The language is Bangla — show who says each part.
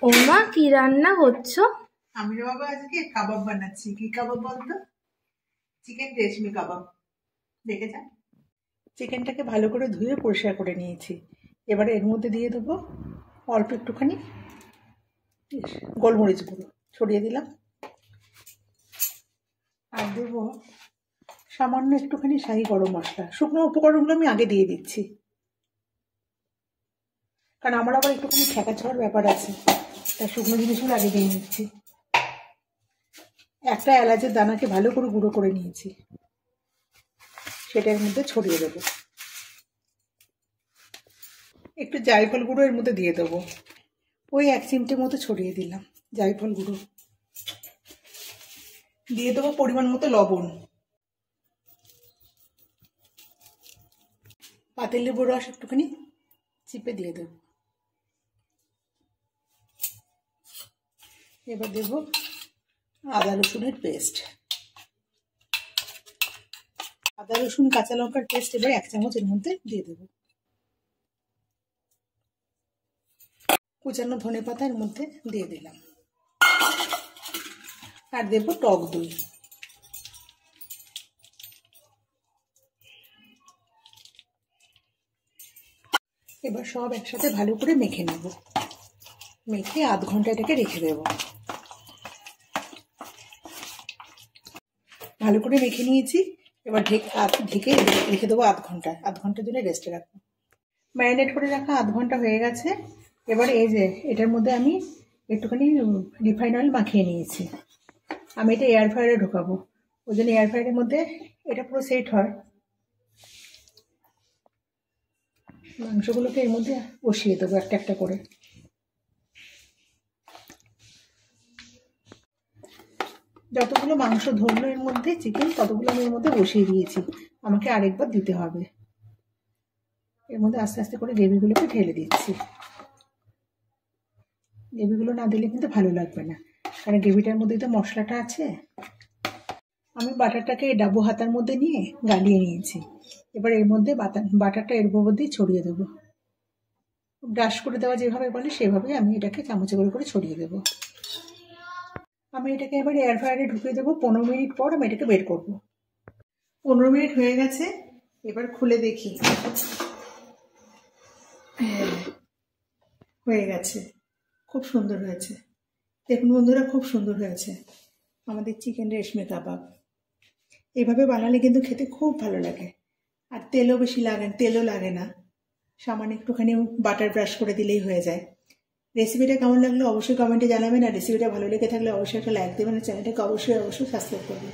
Speaker 1: ওমা কি রান্না করছো?
Speaker 2: আমি বাবা আজকে কাবাব বানাচ্ছি। কি কাবাব বলতো? চিকেন রেশমি কাবাব। দেখে যা। চিকেনটাকে ভালো করে ধুয়ে পরিষ্কার করে নিয়েছি। এবারে এর মধ্যে দিয়ে দেবো অল্প একটুখানি গোলমরিচ গুঁড়ো ছড়িয়ে দিলাম, আর দেবো সামান্য একটুখানি শাহি গরম মশলা। শুকনো উপকরণগুলো আমি আগে দিয়ে দিচ্ছি, কারণ আমার আবার একটুখানি ঠেকা ছোঁয়ার ব্যাপার আছে, তাই শুকনো জিনিসগুলো আগে দিয়ে নিচ্ছি। একটা এলাচের দানাকে ভালো করে গুঁড়ো করে নিয়েছি, সেটার মধ্যে ছড়িয়ে দেবো। একটু জায়ফল গুঁড়ো এর মধ্যে দিয়ে দেবো, ওই 1 চিমটে মতো ছড়িয়ে দিলাম জায়ফল গুঁড়ো। দিয়ে দেবো পরিমাণ মতো লবণ, পাতিলেবুর রস একটুখানি চিপে দিয়ে দেবো। এবার দেবো আদা রসুনের পেস্ট, আদা রসুন কাঁচা লঙ্কার পেস্ট এবার 1 চামচ এর মধ্যে দিয়ে দেবো। কুচানো ধনে পাতা এর মধ্যে দিয়ে দিলাম, আর দেবো টক দই। এবার সব একসাথে ভালো করে মেখে নেব, মেখে আধ ঘন্টা এটাকে রেখে দেব। ভালো করে মেখে নিয়েছি, এবার ঢেকে রেখে দেবো আধ ঘন্টার জন্য রেস্টে রাখবো। ম্যারিনেট করে রাখা আধ ঘন্টা হয়ে গেছে। এবার এই যে এটার মধ্যে আমি একটুখানি রিফাইন অয়েল মাখিয়ে নিয়েছি। আমি এটা এয়ার ফ্রায়ারে ঢোকাবো, ওই জন্য এয়ার ফ্রায়ারের মধ্যে এটা পুরো সেট হয়। মাংসগুলোকে এর মধ্যে বসিয়ে দেবো একটা একটা করে। যতগুলো মাংস ধরলো এর মধ্যে চিকেন, ততগুলো আমি এর মধ্যে বসিয়ে দিয়েছি। আমাকে আরেকবার দিতে হবে। এর মধ্যে আস্তে আস্তে করে গ্রেভিগুলোকে ঢেলে দিচ্ছি। গ্রেভিগুলো না দিলে কিন্তু ভালো লাগবে না, কারণ গ্রেভিটার মধ্যে তো মশলাটা আছে। আমি বাটারটাকে ডাবু হাতার মধ্যে নিয়ে গালিয়ে নিয়েছি। এবার এর মধ্যে বাটারটা এর মধ্যেই ছড়িয়ে দেবো। ব্রাশ করে দেওয়া যেভাবে বলে সেভাবেই আমি এটাকে চামচে করে ছড়িয়ে দেবো। আমি এটাকে এবার এয়ার ফ্রায়ারে ঢুকিয়ে দেবো। 15 মিনিট পর আমি এটাকে বের করবো। 15 মিনিট হয়ে গেছে, এবার খুলে দেখি। হয়ে গেছে, খুব সুন্দর হয়েছে। দেখুন বন্ধুরা, খুব সুন্দর হয়েছে আমাদের চিকেন রেশমি কাবাব। এভাবে বানালে কিন্তু খেতে খুব ভালো লাগে, আর তেলও লাগে না। সামান্য একটুখানি বাটার ব্রাশ করে দিলেই হয়ে যায়। রেসিপিটা কেমন লাগলো অবশ্যই কমেন্টে জানাবেন, আর রেসিপিটা ভালো লেগে থাকলে অবশ্যই একটা লাইক দেবেন, আর চ্যানেলটাকে অবশ্যই সাবস্ক্রাইব করবেন।